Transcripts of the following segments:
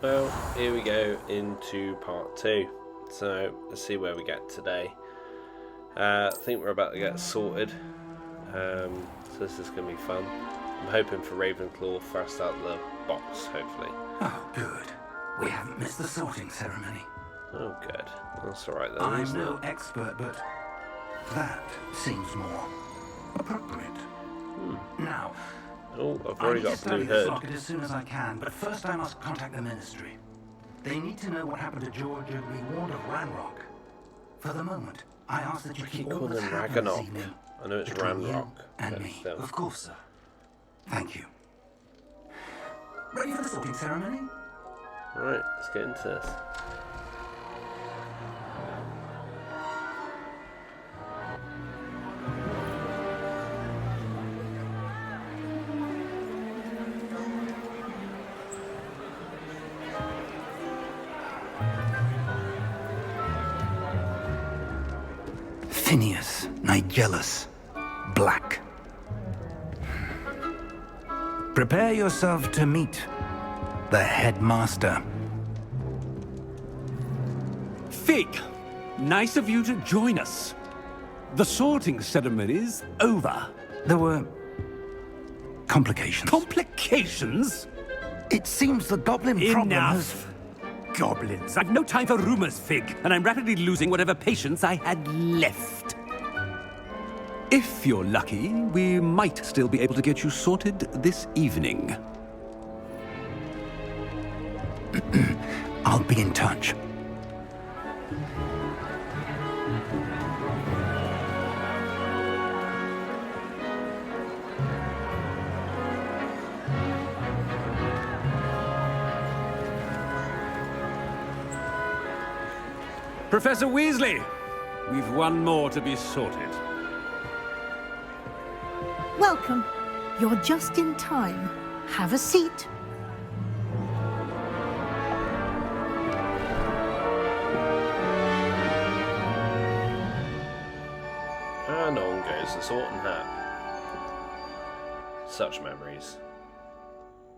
Well, here we go into part 2. So, let's see where we get today. I think we're about to get sorted. So this is going to be fun. I'm hoping for Ravenclaw first out the box, hopefully. Oh, good. We haven't missed the sorting ceremony. Oh, good. That's alright then, I'm isn't no it? expert, but that seems more appropriate. Now, Oh, I've I already need to got study blue this hood. locket as soon as I can, but first I must contact the Ministry. They need to know what happened to Georgia be warned of Ranrock. For the moment, I ask that you keep all calling that's him happened this Ragnarok. evening I know it's between you Ranrock, and but me. still. Of course, sir. Thank you. Ready for the sorting ceremony? Right, let's get into this. Phineas Nigellus Black. Prepare yourself to meet the headmaster. Fig, nice of you to join us. The sorting ceremony's over. There were complications. Complications? It seems the goblin problem has... Enough. Goblins. I've no time for rumors, Fig, and I'm rapidly losing whatever patience I had left. If you're lucky, we might still be able to get you sorted this evening. I'll be in touch. Professor Weasley, we've one more to be sorted. Welcome. You're just in time. Have a seat. And on goes the sorting hat. Such memories.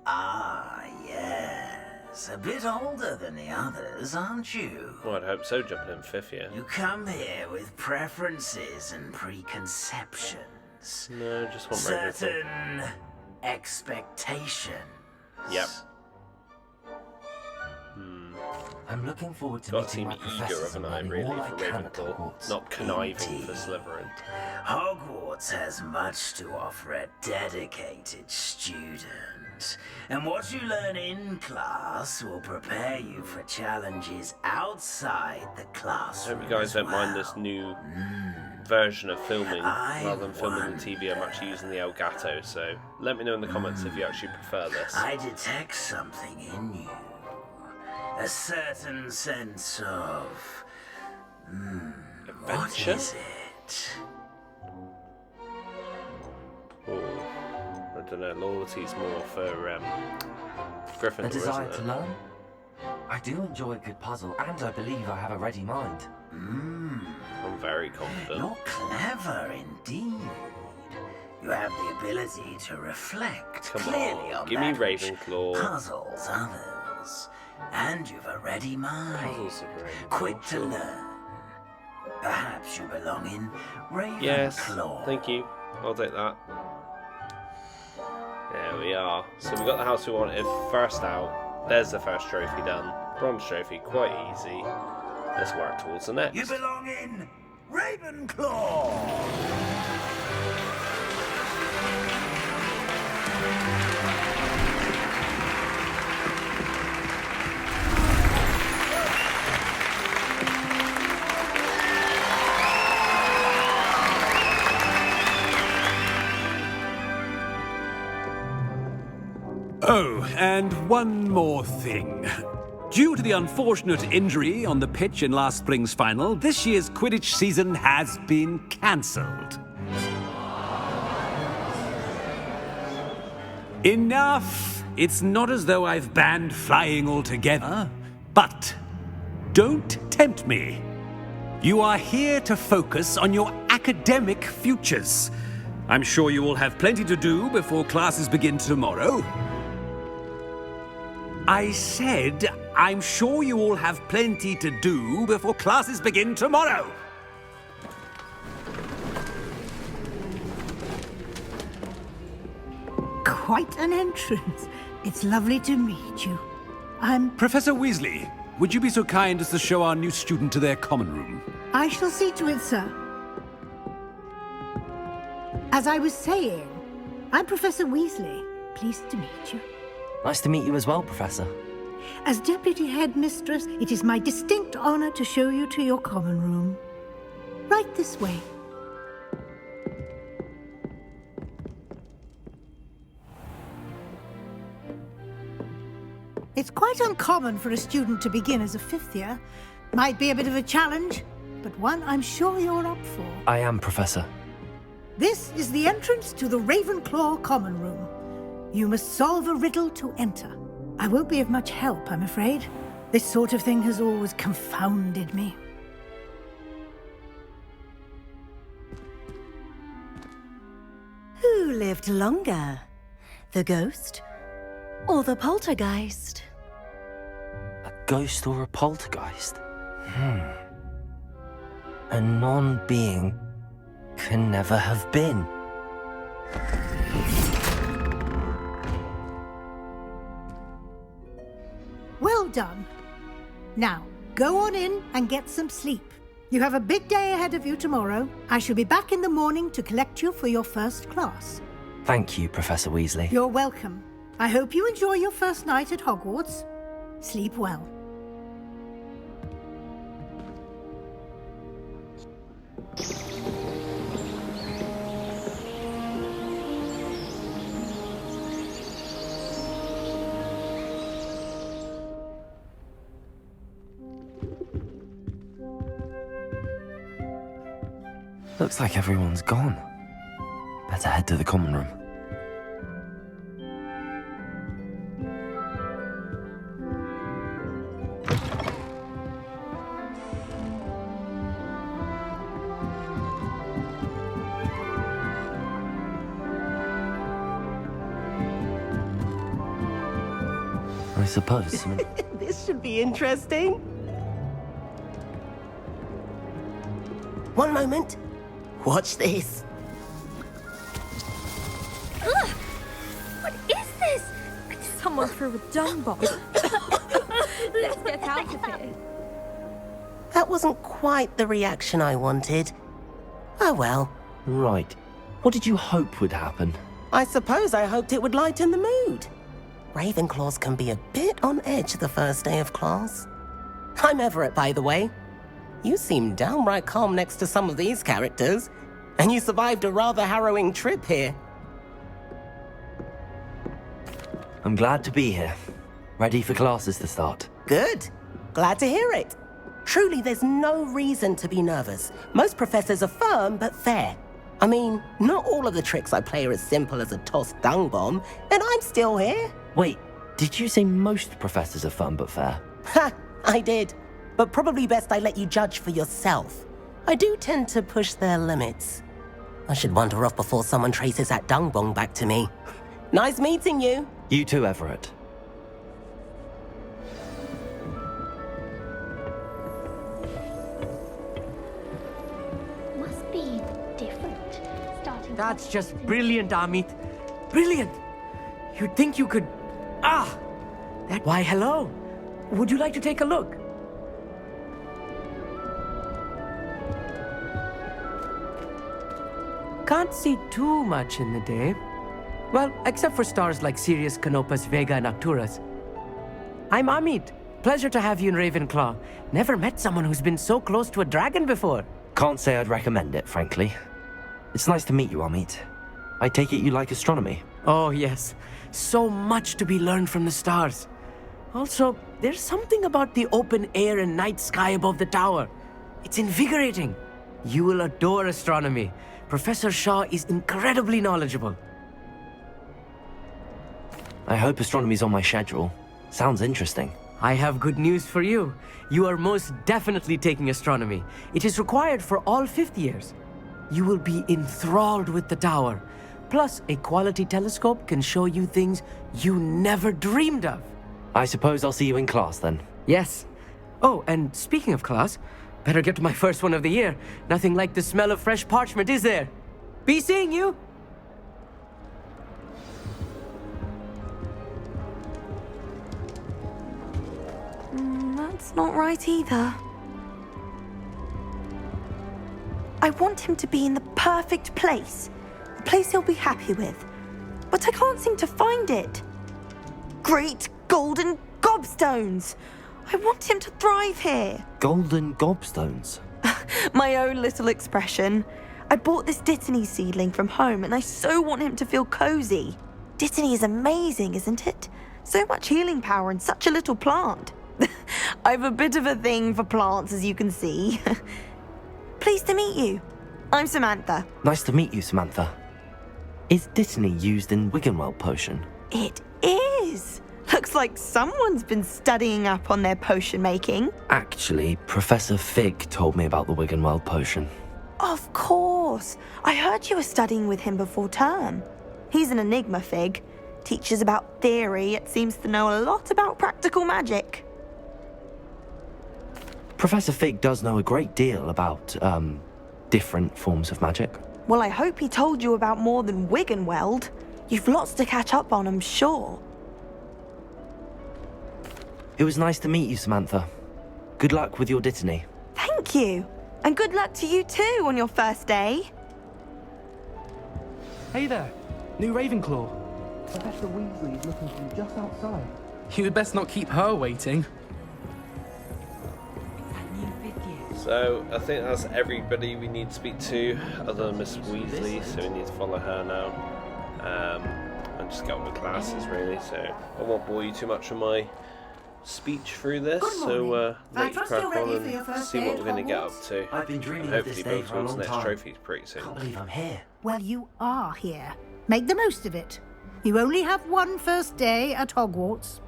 Ah, yes. A bit older than the others, aren't you? Well, I'd hope so, jumping in 5th year. You come here with preferences and preconceptions. No, just want Ravenclaw. Certain expectations. Yep. I'm looking forward to Got to meeting seem my eager, professors haven't and I, learning really, all I for can at Ravenclaw. Hogwarts. Not conniving for Indeed. Slytherin. Hogwarts has much to offer a dedicated student. And what you learn in class will prepare you for challenges outside the I classroom. hope you guys as don't mind well. this new version of filming. I Rather than filming the wonder- TV, I'm actually using the Elgato, so let me know in the comments if you actually prefer this. I detect something in you. A certain sense of... what Adventure? is it? Ooh, I don't know, loyalty's more for Gryffindor, A desire isn't to it? learn? I do enjoy a good puzzle, and I believe I have a ready mind. I'm very confident. You're clever indeed. You have the ability to reflect Come clearly on, on give me that which Ravenclaw. puzzles others. And you've a ready mind. Puzzles are Ravenclaw, Quick to sure. learn. Perhaps you belong in Ravenclaw. Yes, thank you. I'll take that. There we are. So we got the house we wanted first out. There's the first trophy done. Bronze trophy, quite easy. Let's work towards the next. You belong in Ravenclaw. Oh, and one more thing. Due to the unfortunate injury on the pitch in last spring's final, this year's Quidditch season has been cancelled. Enough! It's not as though I've banned flying altogether, but don't tempt me. You are here to focus on your academic futures. I'm sure you will have plenty to do before classes begin tomorrow. I said I'm sure you all have plenty to do before classes begin tomorrow. Quite an entrance. It's lovely to meet you. Professor Weasley, would you be so kind as to show our new student to their common room? I shall see to it, sir. As I was saying, I'm Professor Weasley. Pleased to meet you. Nice to meet you as well, Professor. As Deputy Headmistress, it is my distinct honor to show you to your common room. Right this way. It's quite uncommon for a student to begin as a fifth year. Might be a bit of a challenge, but one I'm sure you're up for. I am, Professor. This is the entrance to the Ravenclaw common room. You must solve a riddle to enter. I won't be of much help, I'm afraid. This sort of thing has always confounded me. Who lived longer? The ghost or the poltergeist? A ghost or a poltergeist? A non-being can never have been. Well done. Now, go on in and get some sleep. You have a big day ahead of you tomorrow. I shall be back in the morning to collect you for your first class. Thank you, Professor Weasley. You're welcome. I hope you enjoy your first night at Hogwarts. Sleep well. Looks like everyone's gone. Better head to the common room. I suppose. This should be interesting. One moment. Watch this. Ugh! What is this? Someone threw a dung bomb. Let's get out of here. That wasn't quite the reaction I wanted. Oh well. Right. What did you hope would happen? I suppose I hoped it would lighten the mood. Ravenclaws can be a bit on edge the first day of class. I'm Everett, by the way. You seem downright calm next to some of these characters, and you survived a rather harrowing trip here. I'm glad to be here. Ready for classes to start. Good. Glad to hear it. Truly, there's no reason to be nervous. Most professors are firm but fair. I mean, not all of the tricks I play are as simple as a tossed dung bomb, and I'm still here. Wait, did you say most professors are fun but fair? Ha! I did. But probably best I let you judge for yourself. I do tend to push their limits. I should wander off before someone traces that dung bomb back to me. Nice meeting you. You too, Everett. Must be different. Starting. That's just brilliant, Amit. Brilliant! You'd think you could... Why, hello. Would you like to take a look? Can't see too much in the day. Well, except for stars like Sirius, Canopus, Vega, and Arcturus. I'm Amit. Pleasure to have you in Ravenclaw. Never met someone who's been so close to a dragon before. Can't say I'd recommend it, frankly. It's nice to meet you, Amit. I take it you like astronomy? Oh, yes. So much to be learned from the stars. Also, there's something about the open air and night sky above the tower. It's invigorating. You will adore astronomy. Professor Shaw is incredibly knowledgeable. I hope astronomy's on my schedule. Sounds interesting. I have good news for you. You are most definitely taking astronomy. It is required for all fifth years. You will be enthralled with the tower. Plus, a quality telescope can show you things you never dreamed of. I suppose I'll see you in class then. Yes. Oh, and speaking of class, better get to my first one of the year. Nothing like the smell of fresh parchment, is there? Be seeing you! That's not right either. I want him to be in the perfect place. A place he'll be happy with. But I can't seem to find it. Great golden gobstones! I want him to thrive here. Golden gobstones? My own little expression. I bought this Dittany seedling from home and I so want him to feel cozy. Dittany is amazing, isn't it? So much healing power in such a little plant. I've a bit of a thing for plants, as you can see. Pleased to meet you. I'm Samantha. Nice to meet you, Samantha. Is Dittany used in Wiggenweld potion? It is. Looks like someone's been studying up on their potion making. Actually, Professor Fig told me about the Wiggenweld potion. Of course. I heard you were studying with him before term. He's an enigma, Fig. Teaches about theory, yet seems to know a lot about practical magic. Professor Fig does know a great deal about, different forms of magic. Well, I hope he told you about more than Wiggenweld. You've lots to catch up on, I'm sure. It was nice to meet you, Samantha. Good luck with your Dittany. Thank you. And good luck to you too on your first day. Hey there, new Ravenclaw. Professor Weasley is looking for you just outside. You'd best not keep her waiting. So I think that's everybody we need to speak to other than Miss Weasley, so we need to follow her now. And just get on with classes really, so I won't bore you too much on my speech through this, so let you crack on and see what we're going to get up to. I've been dreaming and of this hopefully day build for a towards long the next time. trophies pretty soon. Can't believe I'm here. Well, you are here. Make the most of it. You only have one first day at Hogwarts.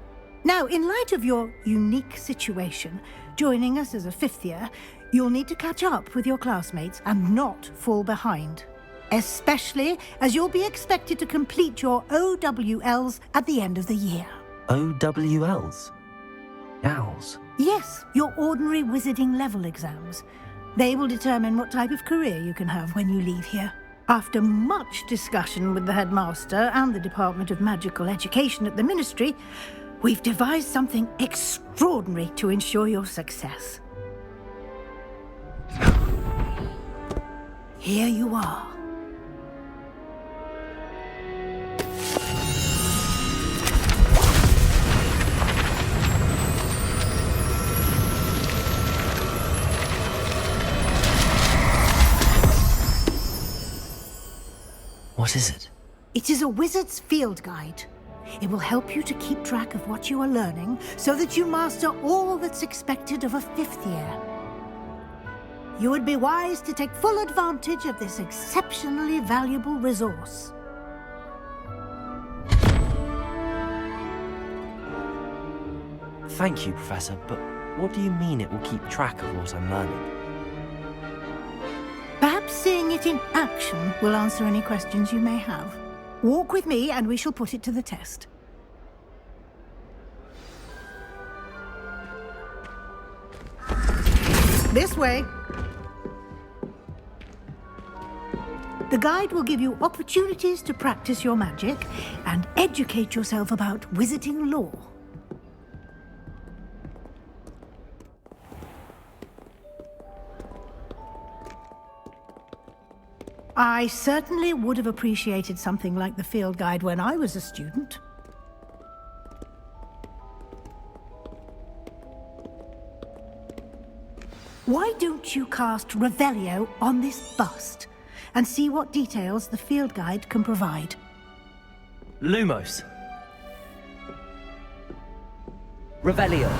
Now, in light of your unique situation, joining us as a fifth year, you'll need to catch up with your classmates and not fall behind. Especially as you'll be expected to complete your OWLs at the end of the year. OWLs? Owls? Yes, your ordinary wizarding level exams. They will determine what type of career you can have when you leave here. After much discussion with the headmaster and the Department of Magical Education at the Ministry, we've devised something extraordinary to ensure your success. Here you are. What is it? It is a wizard's field guide. It will help you to keep track of what you are learning so that you master all that's expected of a fifth year. You would be wise to take full advantage of this exceptionally valuable resource. Thank you, Professor, but what do you mean it will keep track of what I'm learning? Perhaps seeing it in action will answer any questions you may have. Walk with me and we shall put it to the test. This way. The guide will give you opportunities to practice your magic and educate yourself about wizarding lore. I certainly would have appreciated something like the field guide when I was a student. Why don't you cast Revelio on this bust and see what details the field guide can provide? Lumos. Revelio.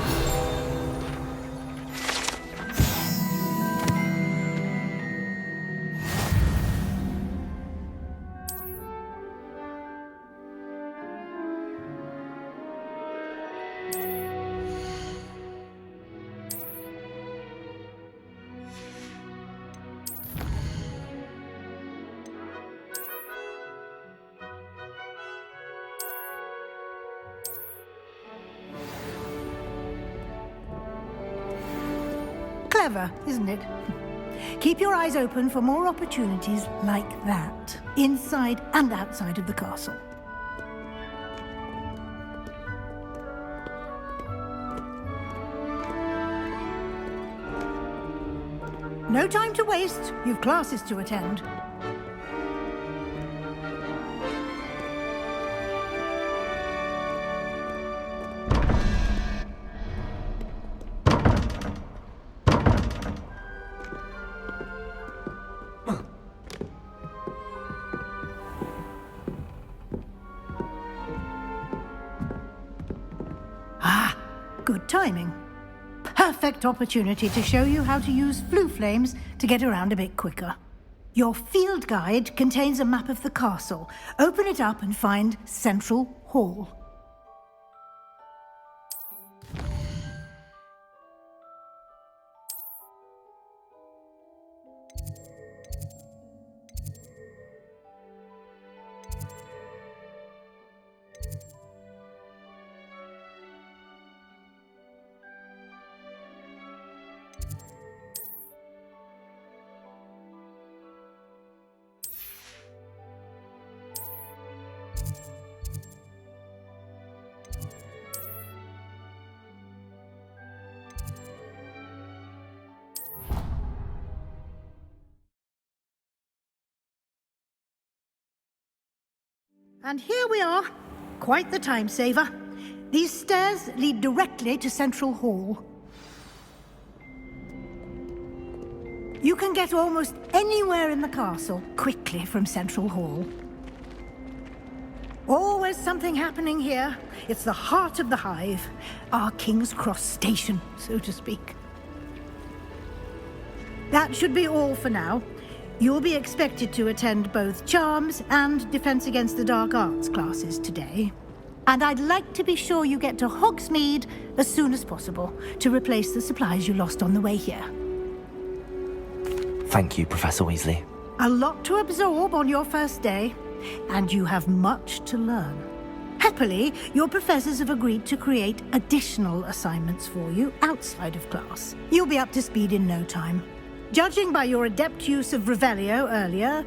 clever, isn't it? Keep your eyes open for more opportunities like that, inside and outside of the castle. No time to waste. You've classes to attend. Ah, good timing. Perfect opportunity to show you how to use flue flames to get around a bit quicker. Your field guide contains a map of the castle. Open it up and find Central Hall. And here we are. Quite the time saver. These stairs lead directly to Central Hall. You can get almost anywhere in the castle quickly from Central Hall. Always something happening here. It's the heart of the hive. Our King's Cross station, so to speak. That should be all for now. You'll be expected to attend both Charms and Defense Against the Dark Arts classes today. And I'd like to be sure you get to Hogsmeade as soon as possible to replace the supplies you lost on the way here. Thank you, Professor Weasley. A lot to absorb on your first day, and you have much to learn. Happily, your professors have agreed to create additional assignments for you outside of class. You'll be up to speed in no time. Judging by your adept use of Revelio earlier,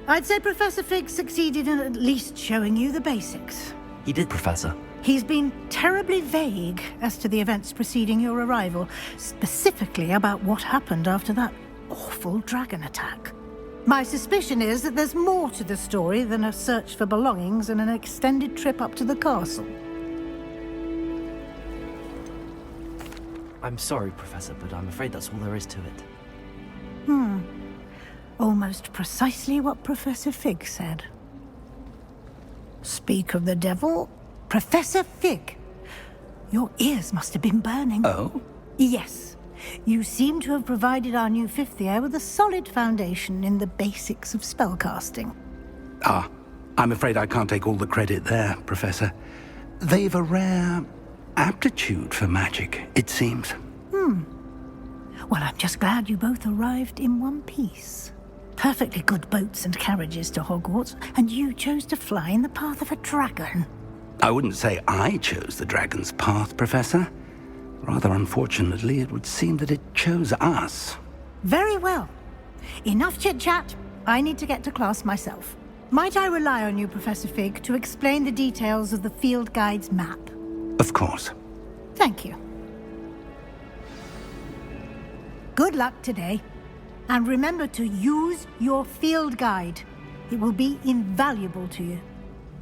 I'd say Professor Fig succeeded in at least showing you the basics. He did, Professor. He's been terribly vague as to the events preceding your arrival, specifically about what happened after that awful dragon attack. My suspicion is that there's more to the story than a search for belongings and an extended trip up to the castle. I'm sorry, Professor, but I'm afraid that's all there is to it. Almost precisely what Professor Fig said. Speak of the devil, Professor Fig. Your ears must have been burning. Oh? Yes. You seem to have provided our new fifth year with a solid foundation in the basics of spellcasting. Ah, I'm afraid I can't take all the credit there, Professor. They've a rare aptitude for magic, it seems. Well, I'm just glad you both arrived in one piece. Perfectly good boats and carriages to Hogwarts, and you chose to fly in the path of a dragon. I wouldn't say I chose the dragon's path, Professor. Rather unfortunately, it would seem that it chose us. Very well. Enough chit-chat. I need to get to class myself. Might I rely on you, Professor Fig, to explain the details of the field guide's map? Of course. Thank you. Good luck today. And remember to use your field guide. It will be invaluable to you.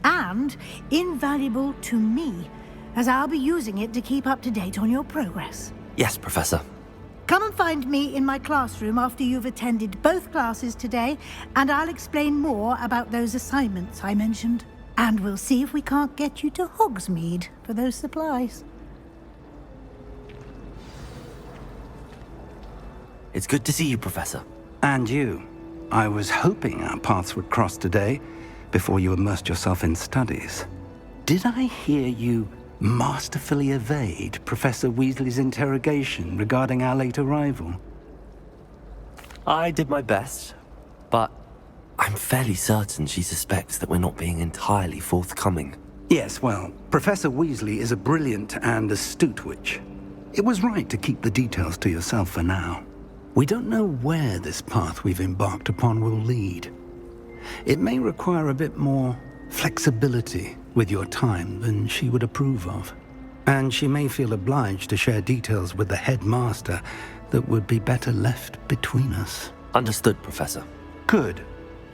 And invaluable to me, as I'll be using it to keep up to date on your progress. Yes, Professor. Come and find me in my classroom after you've attended both classes today, and I'll explain more about those assignments I mentioned. And we'll see if we can't get you to Hogsmeade for those supplies. It's good to see you, Professor. And you. I was hoping our paths would cross today, before you immersed yourself in studies. Did I hear you masterfully evade Professor Weasley's interrogation regarding our late arrival? I did my best, but I'm fairly certain she suspects that we're not being entirely forthcoming. Yes, well, Professor Weasley is a brilliant and astute witch. It was right to keep the details to yourself for now. We don't know where this path we've embarked upon will lead. It may require a bit more flexibility with your time than she would approve of. And she may feel obliged to share details with the headmaster that would be better left between us. Understood, Professor. Good.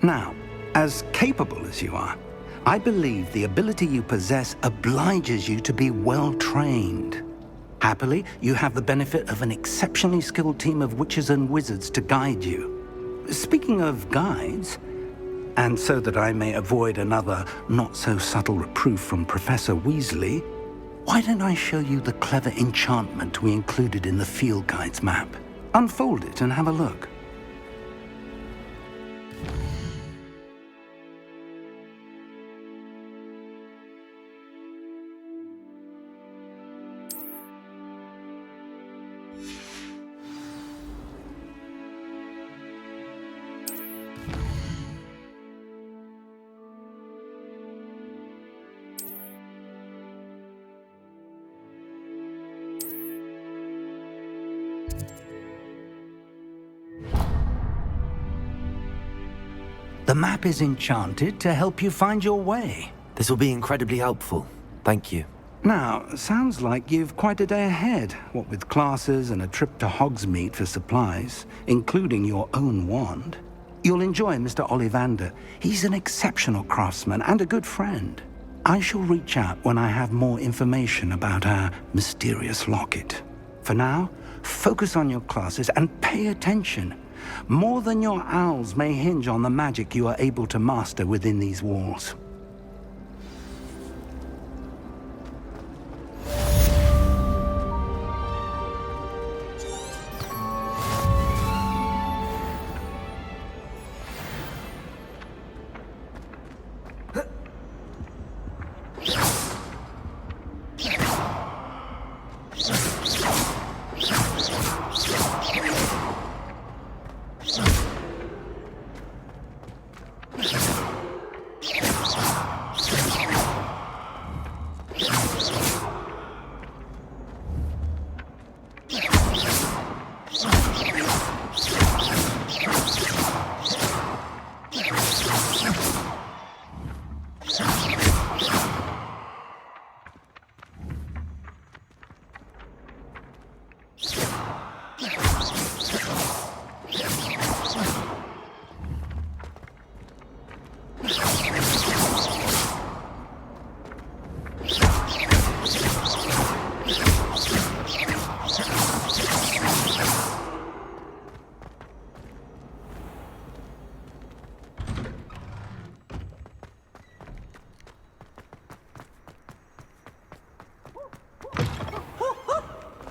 Now, as capable as you are, I believe the ability you possess obliges you to be well trained. Happily, you have the benefit of an exceptionally skilled team of witches and wizards to guide you. Speaking of guides, and so that I may avoid another not-so-subtle reproof from Professor Weasley, why don't I show you the clever enchantment we included in the field guide's map? Unfold it and have a look. The map is enchanted to help you find your way. This will be incredibly helpful. Thank you. Now, sounds like you've quite a day ahead, what with classes and a trip to Hogsmeade for supplies, including your own wand. You'll enjoy Mr. Ollivander. He's an exceptional craftsman and a good friend. I shall reach out when I have more information about our mysterious locket. For now, focus on your classes and pay attention. More than your owls may hinge on the magic you are able to master within these walls.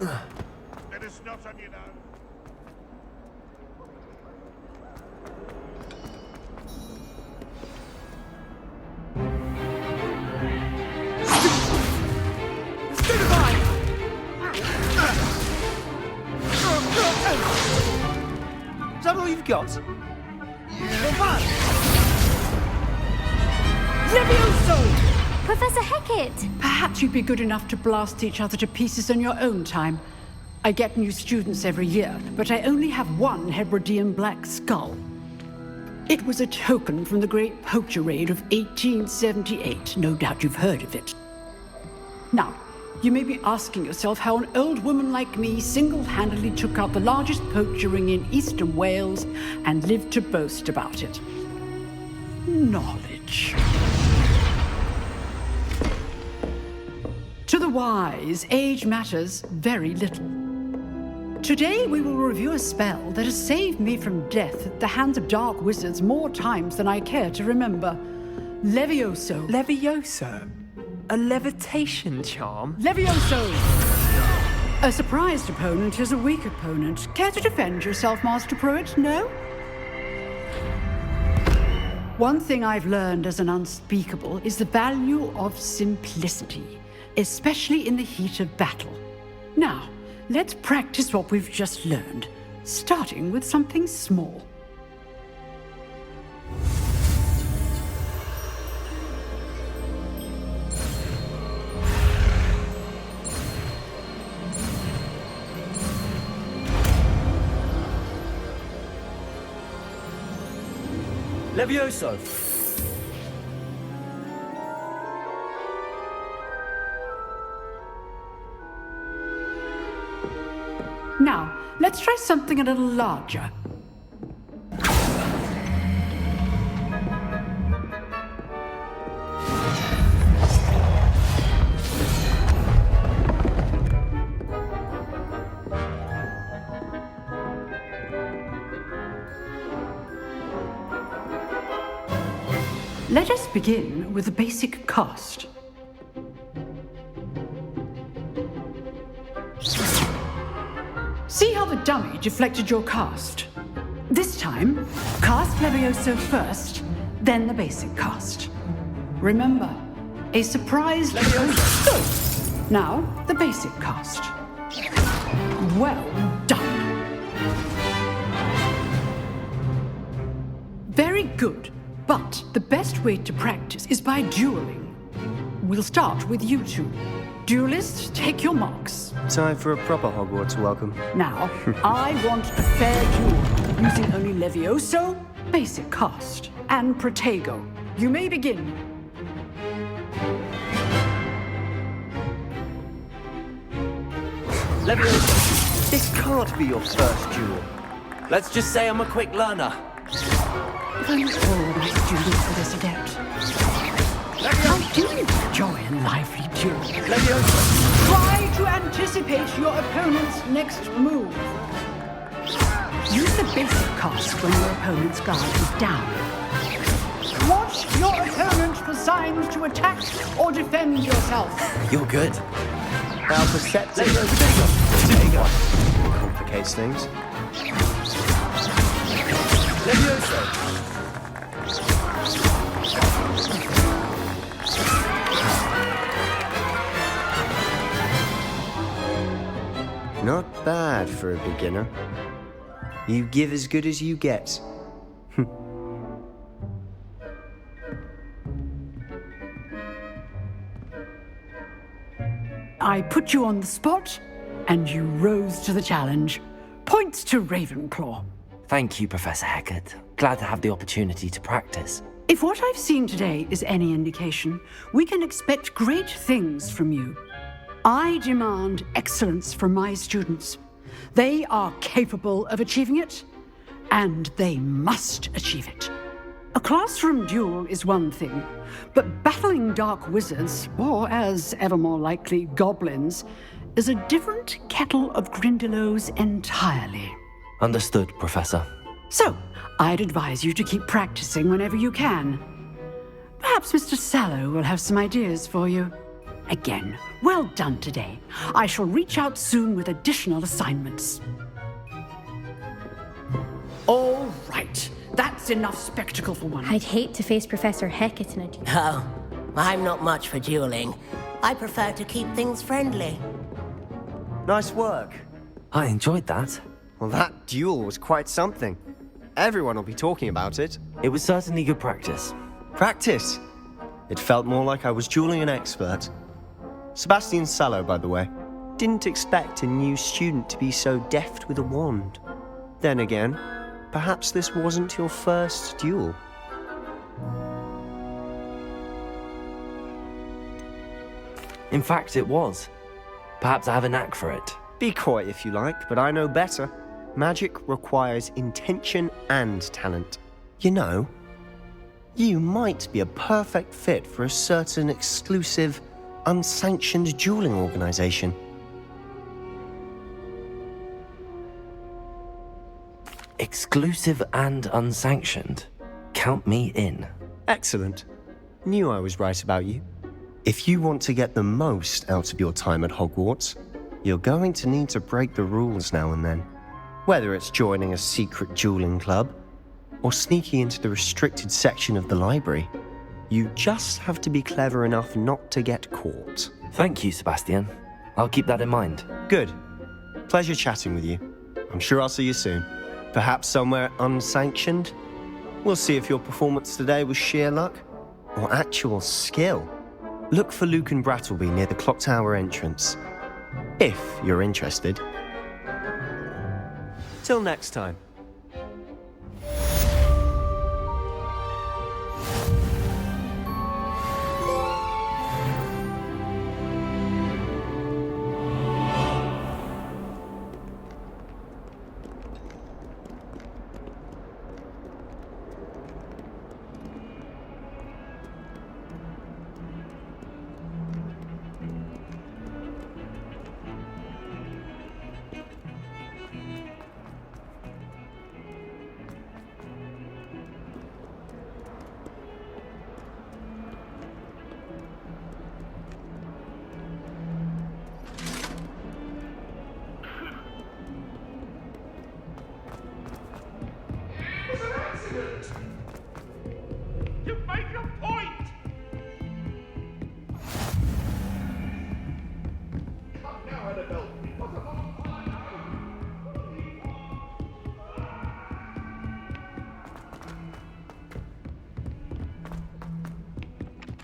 Let us not on you now. Is that all you've got? Levioso! Professor Hecat! Perhaps you'd be good enough to blast each other to pieces in your own time. I get new students every year, but I only have one Hebridean black skull. It was a token from the Great Poacher Raid of 1878. No doubt you've heard of it. Now, you may be asking yourself how an old woman like me single-handedly took out the largest poacher ring in eastern Wales and lived to boast about it. Knowledge. To the wise, age matters very little. Today we will review a spell that has saved me from death at the hands of dark wizards more times than I care to remember. Levioso. Levioso? A levitation charm? Levioso! A surprised opponent is a weak opponent. Care to defend yourself, Master Pruitt? No? One thing I've learned as an unspeakable is the value of simplicity, especially in the heat of battle. Now, let's practice what we've just learned, starting with something small. Levioso! Now, let's try something a little larger. Let us begin with the basic cast. See how the dummy deflected your cast? This time, cast Levioso first, then the basic cast. Remember, a surprise Levioso. Now, the basic cast. Well done. Very good. But the best way to practice is by dueling. We'll start with you two. Duelists, take your marks. Time for a proper Hogwarts welcome. Now, I want a fair duel, using only Levioso, basic cast, and Protego. You may begin. Levioso! This can't be your first duel. Let's just say I'm a quick learner. If only all my students were this adept. I do enjoy a lively duel. Levioso! Try to anticipate your opponent's next move. Use the basic cast when your opponent's guard is down. Watch your opponent for signs to attack or defend yourself. You're good. How perceptive. Complicates things. Levioso! Not bad for a beginner. You give as good as you get. I put you on the spot, and you rose to the challenge. Points to Ravenclaw. Thank you, Professor Hecat. Glad to have the opportunity to practice. If what I've seen today is any indication, we can expect great things from you. I demand excellence from my students. They are capable of achieving it, and they must achieve it. A classroom duel is one thing, but battling dark wizards, or as ever more likely, goblins, is a different kettle of Grindylows entirely. Understood, Professor. So, I'd advise you to keep practicing whenever you can. Perhaps Mr. Sallow will have some ideas for you. Again, well done today. I shall reach out soon with additional assignments. All right. That's enough spectacle for one. I'd hate to face Professor Hecat in a duel. Oh, I'm not much for dueling. I prefer to keep things friendly. Nice work. I enjoyed that. Well, that duel was quite something. Everyone will be talking about it. It was certainly good practice. Practice? It felt more like I was dueling an expert. Sebastian Sallow, by the way. Didn't expect a new student to be so deft with a wand. Then again, perhaps this wasn't your first duel. In fact, it was. Perhaps I have a knack for it. Be coy if you like, but I know better. Magic requires intention and talent. You know, you might be a perfect fit for a certain exclusive, unsanctioned dueling organization. Exclusive and unsanctioned. Count me in. Excellent. Knew I was right about you. If you want to get the most out of your time at Hogwarts, you're going to need to break the rules now and then. Whether it's joining a secret dueling club, or sneaking into the restricted section of the library, you just have to be clever enough not to get caught. Thank you, Sebastian. I'll keep that in mind. Good. Pleasure chatting with you. I'm sure I'll see you soon. Perhaps somewhere unsanctioned? We'll see if your performance today was sheer luck or actual skill. Look for Luke and Brattleby near the Clock Tower entrance, if you're interested. Till next time.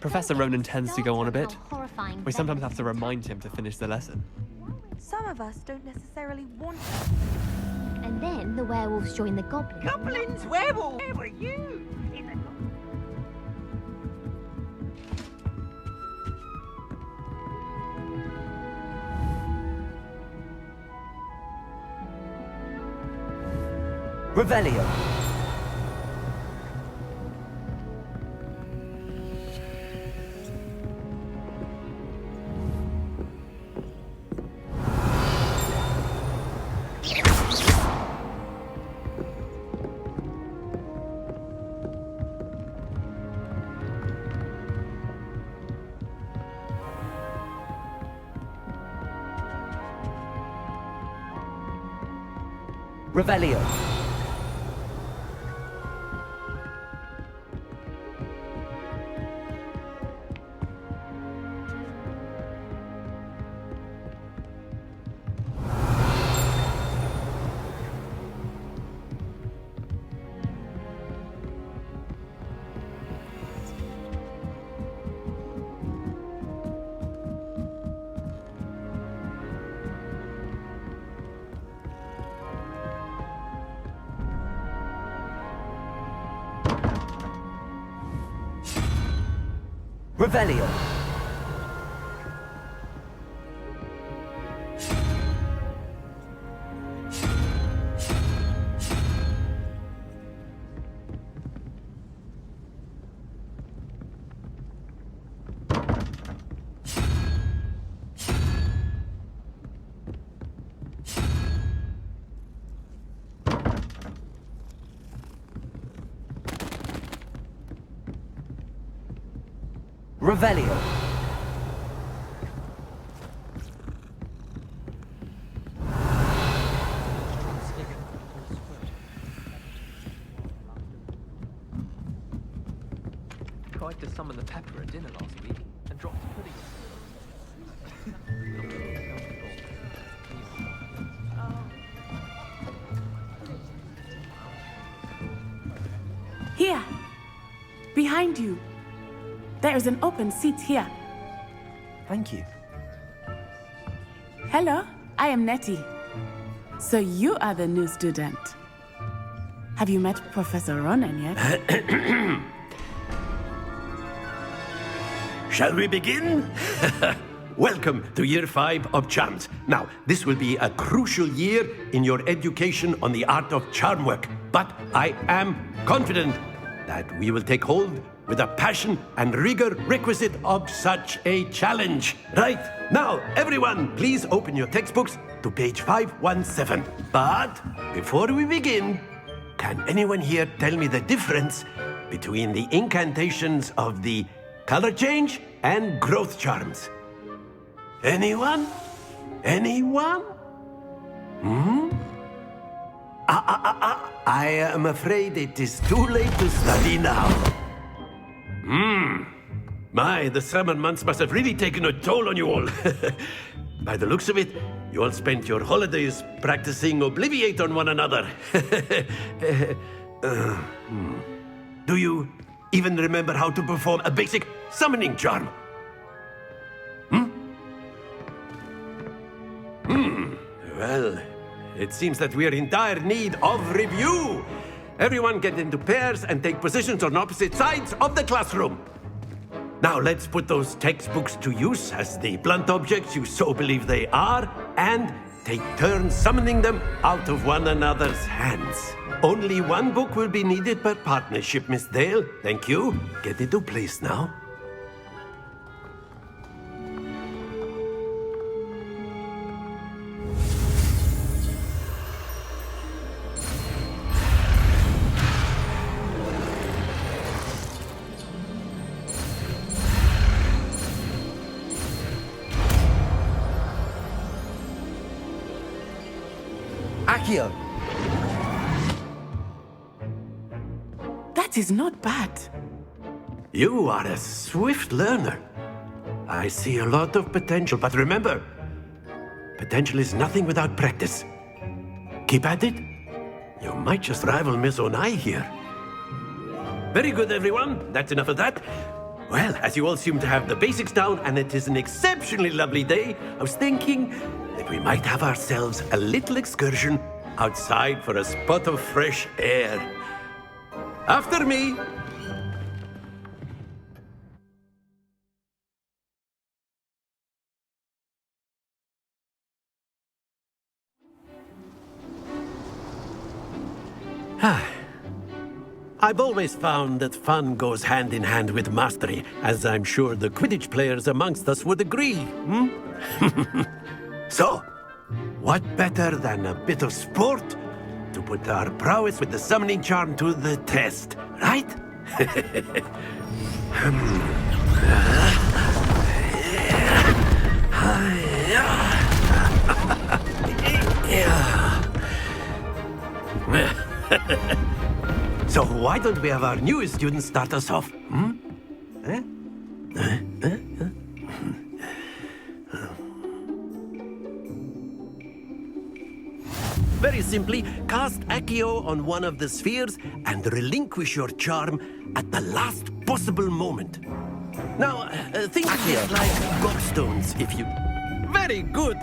Professor Ronan tends to go on a bit. Horrifying. We sometimes have to remind him to finish the lesson. Some of us don't necessarily want. And then the werewolves join the goblins. Goblins? Werewolves? Where were you? Revelio. Revelio. Revelio. Revelio. Tried to summon the pepper at dinner last week and dropped the pudding. Here, behind you. There is an open seat here. Thank you. Hello, I am Nettie. So you are the new student. Have you met Professor Ronan yet? Shall we begin? Welcome to Year 5 of Charms. Now, this will be a crucial year in your education on the art of charm work, but I am confident that we will take hold with the passion and rigor requisite of such a challenge. Right, now, everyone, please open your textbooks to page 517. But before we begin, can anyone here tell me the difference between the incantations of the color change and growth charms? Anyone? Anyone? I am afraid it is too late to study now. My, the summer months must have really taken a toll on you all. By the looks of it, you all spent your holidays practicing Obliviate on one another. Do you even remember how to perform a basic summoning charm? Well, it seems that we are in dire need of review. Everyone get into pairs and take positions on opposite sides of the classroom. Now let's put those textbooks to use as the blunt objects you so believe they are, and take turns summoning them out of one another's hands. Only one book will be needed per partnership, Miss Dale. Thank you. Get into place now. Accio. That is not bad. You are a swift learner. I see a lot of potential, but remember, potential is nothing without practice. Keep at it. You might just rival Miss Onai here. Very good, everyone. That's enough of that. Well, as you all seem to have the basics down and it is an exceptionally lovely day, I was thinking that we might have ourselves a little excursion outside for a spot of fresh air. After me. I've always found that fun goes hand in hand with mastery, as I'm sure the Quidditch players amongst us would agree. So, what better than a bit of sport to put our prowess with the summoning charm to the test, right? So why don't we have our newest student start us off? Very simply, cast Accio on one of the spheres and relinquish your charm at the last possible moment. Now, think of it like gobstones, if you... Very good!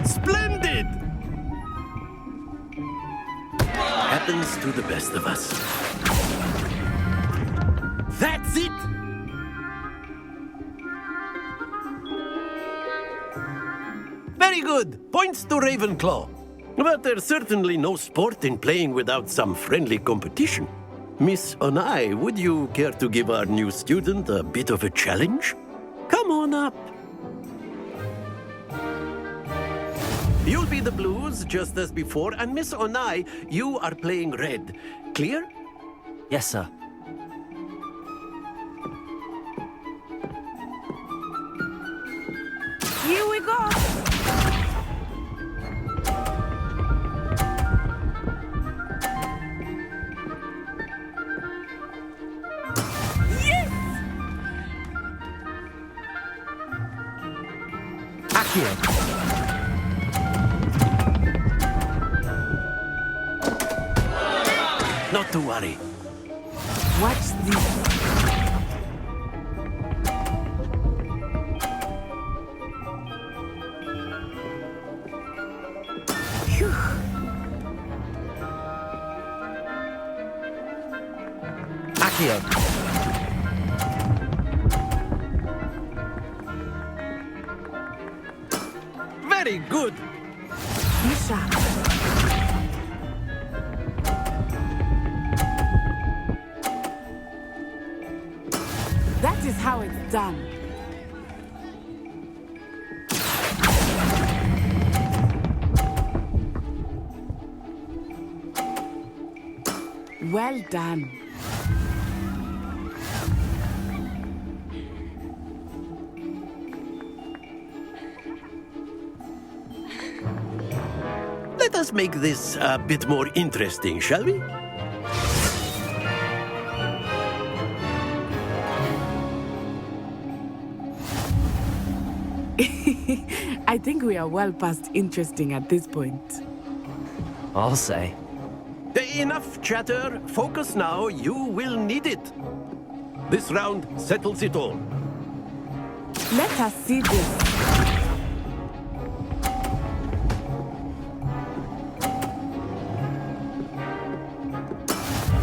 Splendid! Happens to the best of us. That's it! Very good! Points to Ravenclaw. But there's certainly no sport in playing without some friendly competition. Miss Onai, would you care to give our new student a bit of a challenge? Come on up. You'll be the blues, just as before, and Miss Onai, you are playing red. Clear? Yes, sir. Here we go! Yes! Accio. Not to worry. Watch this. Accio. Very good. Misha. That is how it's done. Well done. Let us make this a bit more interesting, shall we? I think we are well past interesting at this point. I'll say. Enough chatter. Focus now. You will need it. This round settles it all. Let us see this.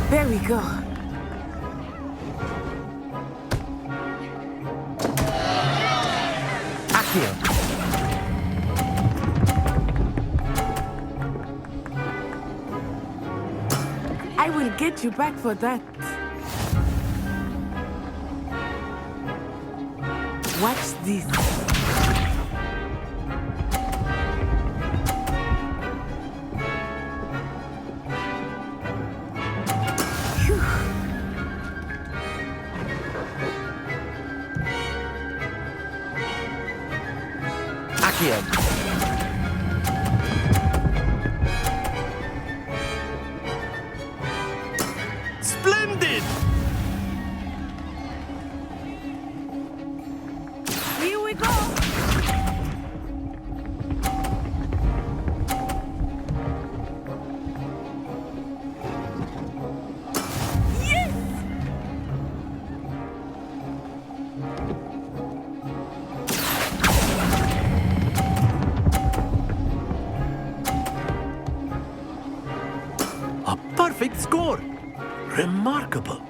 There we go. Accio. I will get you back for that. Watch this. Phew. Accio. Splendid! Here we go. score. Remarkable.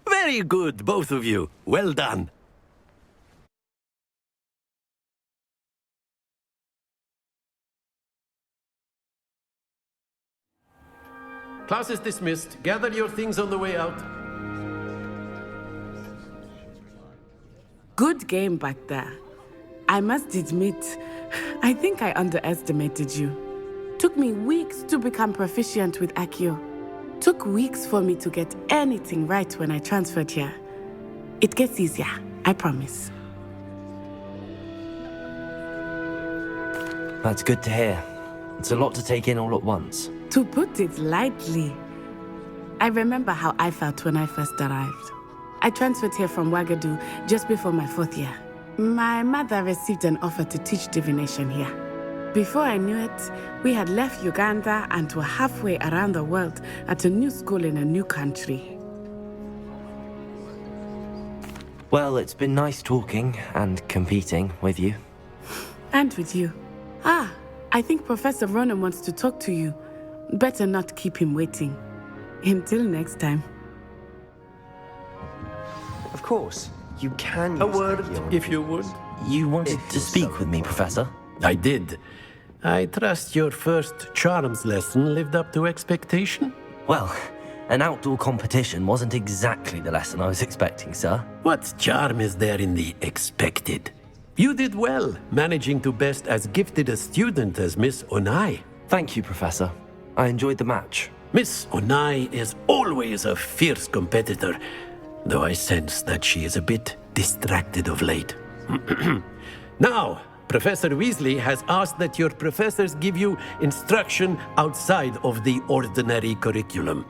Very good, both of you. Well done. Class is dismissed. Gather your things on the way out. Good game back there. I must admit, I think I underestimated you. Took me weeks to become proficient with Accio. Took weeks for me to get anything right when I transferred here. It gets easier, I promise. That's good to hear. It's a lot to take in all at once. To put it lightly, I remember how I felt when I first arrived. I transferred here from Ouagadougou just before my 4th year. My mother received an offer to teach divination here. Before I knew it, we had left Uganda and were halfway around the world at a new school in a new country. Well, it's been nice talking and competing with you. And with you. Ah, I think Professor Ronan wants to talk to you. Better not keep him waiting. Until next time. Of course, you can use A word, Accio. if you would. You wanted to speak with me, Professor? I did. I trust your first charms lesson lived up to expectation? Well, an outdoor competition wasn't exactly the lesson I was expecting, sir. What charm is there in the expected? You did well, managing to best as gifted a student as Miss Onai. Thank you, Professor. I enjoyed the match. Miss Onai is always a fierce competitor, though I sense that she is a bit distracted of late. Now, Professor Weasley has asked that your professors give you instruction outside of the ordinary curriculum.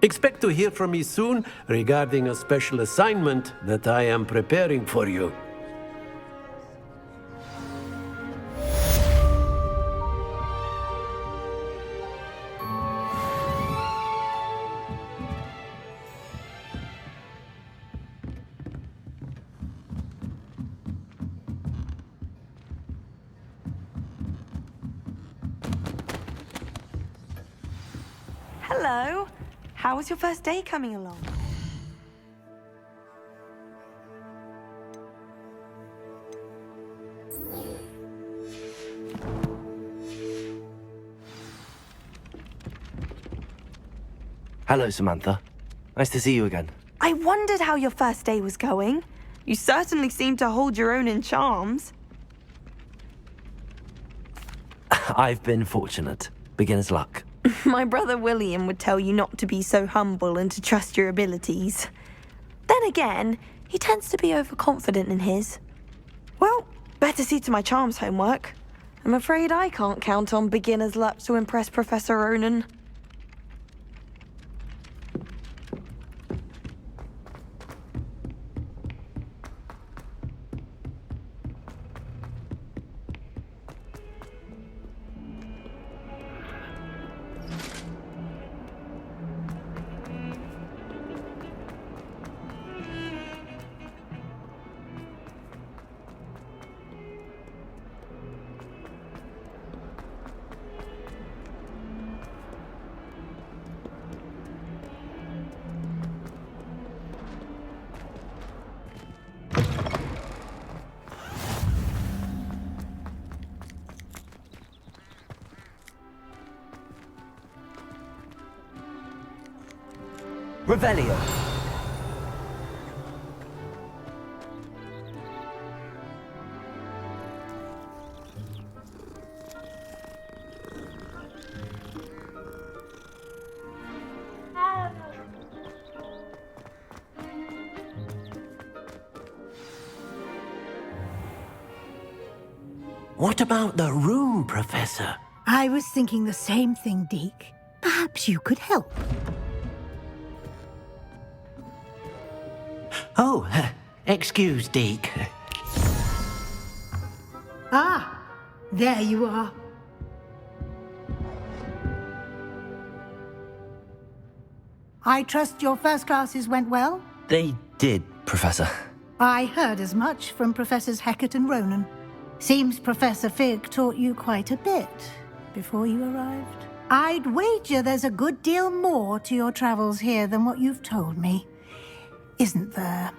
Expect to hear from me soon regarding a special assignment that I am preparing for you. Hello. How was your first day coming along? Hello, Samantha. Nice to see you again. I wondered how your first day was going. You certainly seem to hold your own in charms. I've been fortunate. Beginner's luck. My brother William would tell you not to be so humble and to trust your abilities. Then again, he tends to be overconfident in his. Well, better see to my charms homework. I'm afraid I can't count on beginner's luck to impress Professor Ronan. Revelio. What about the room, Professor? I was thinking the same thing, Deke. Perhaps you could help. Oh, excuse, Deke. Ah, there you are. I trust your first classes went well? They did, Professor. I heard as much from Professors Hecat and Ronan. Seems Professor Fig taught you quite a bit before you arrived. I'd wager there's a good deal more to your travels here than what you've told me. Isn't there?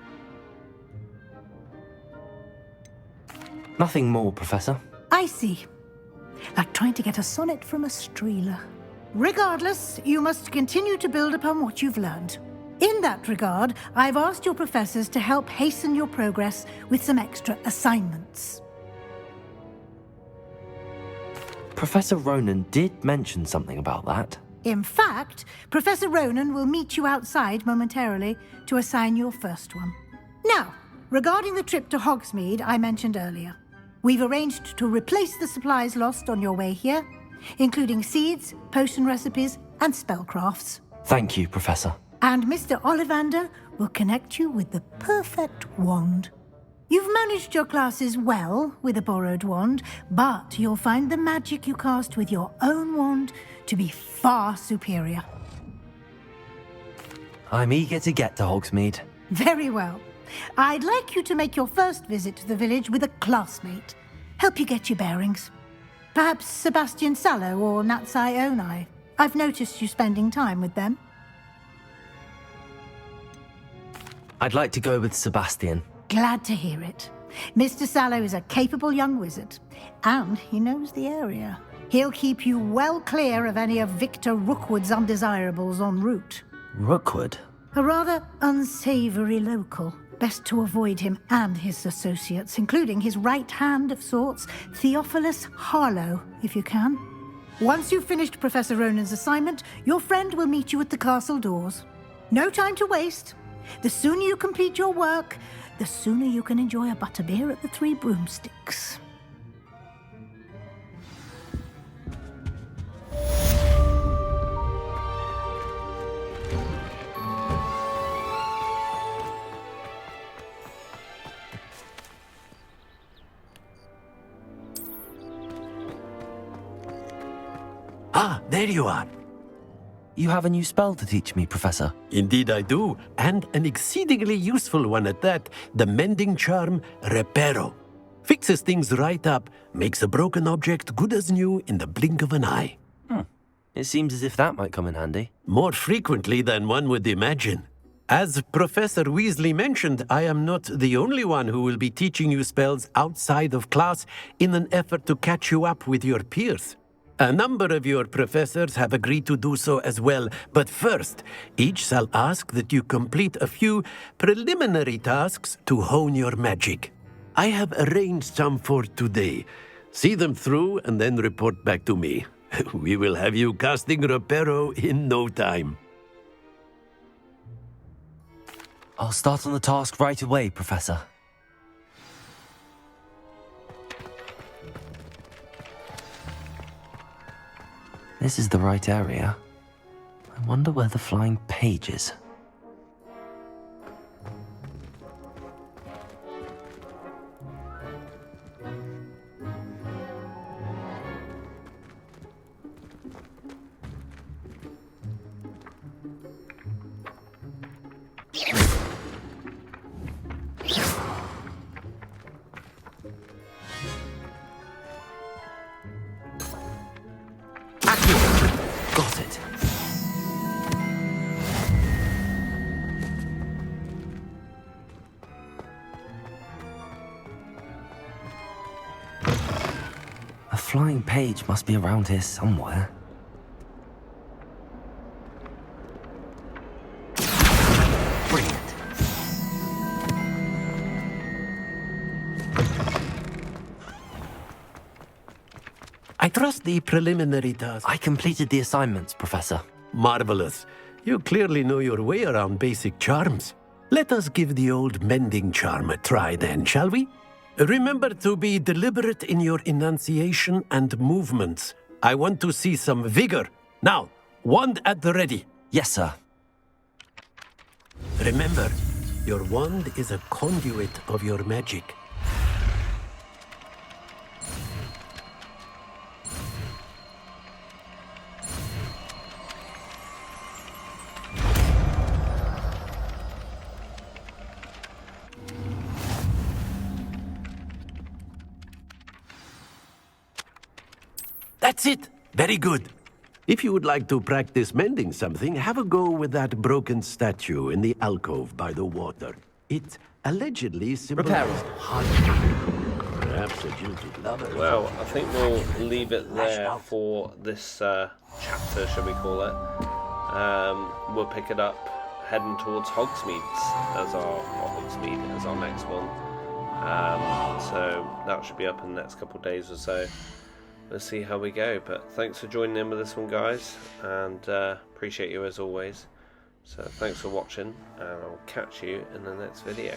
Nothing more, Professor. I see. Like trying to get a sonnet from a streeler. Regardless, you must continue to build upon what you've learned. In that regard, I've asked your professors to help hasten your progress with some extra assignments. Professor Ronan did mention something about that. In fact, Professor Ronan will meet you outside momentarily to assign your first one. Now, regarding the trip to Hogsmeade I mentioned earlier, we've arranged to replace the supplies lost on your way here, including seeds, potion recipes, and spellcrafts. Thank you, Professor. And Mr. Ollivander will connect you with the perfect wand. You've managed your classes well with a borrowed wand, but you'll find the magic you cast with your own wand to be far superior. I'm eager to get to Hogsmeade. Very well. I'd like you to make your first visit to the village with a classmate. Help you get your bearings. Perhaps Sebastian Sallow or Natsai Onai. I've noticed you spending time with them. I'd like to go with Sebastian. Glad to hear it. Mr. Sallow is a capable young wizard, and he knows the area. He'll keep you well clear of any of Victor Rookwood's undesirables en route. Rookwood? A rather unsavory local. Best to avoid him and his associates, including his right hand of sorts, Theophilus Harlow, if you can. Once you've finished Professor Ronan's assignment, your friend will meet you at the castle doors. No time to waste. The sooner you complete your work, the sooner you can enjoy a butterbeer at the Three Broomsticks. Ah, there you are. You have a new spell to teach me, Professor. Indeed I do, and an exceedingly useful one at that, the mending charm Reparo. Fixes things right up, makes a broken object good as new in the blink of an eye. It seems as if that might come in handy. More frequently than one would imagine. As Professor Weasley mentioned, I am not the only one who will be teaching you spells outside of class in an effort to catch you up with your peers. A number of your professors have agreed to do so as well, but first, each shall ask that you complete a few preliminary tasks to hone your magic. I have arranged some for today. See them through and then report back to me. We will have you casting Reparo in no time. I'll start on the task right away, Professor. This is the right area. I wonder where the flying page is. Got it. A flying page must be around here somewhere. Brilliant. I trust the preliminary task. I completed the assignments, Professor. Marvelous. You clearly know your way around basic charms. Let us give the old mending charm a try then, shall we? Remember to be deliberate in your enunciation and movements. I want to see some vigor. Now, wand at the ready. Yes, sir. Remember, your wand is a conduit of your magic. That's it. Very good. If you would like to practice mending something, have a go with that broken statue in the alcove by the water. It allegedly symbolizes perhaps a jilted lover. Well, I think we'll leave it there for this chapter, shall we call it. We'll pick it up heading towards Hogsmeade as our next one. So that should be up in the next couple of days or so. We'll see how we go, but thanks for joining in with this one, guys, and appreciate you as always. So thanks for watching, and I'll catch you in the next video.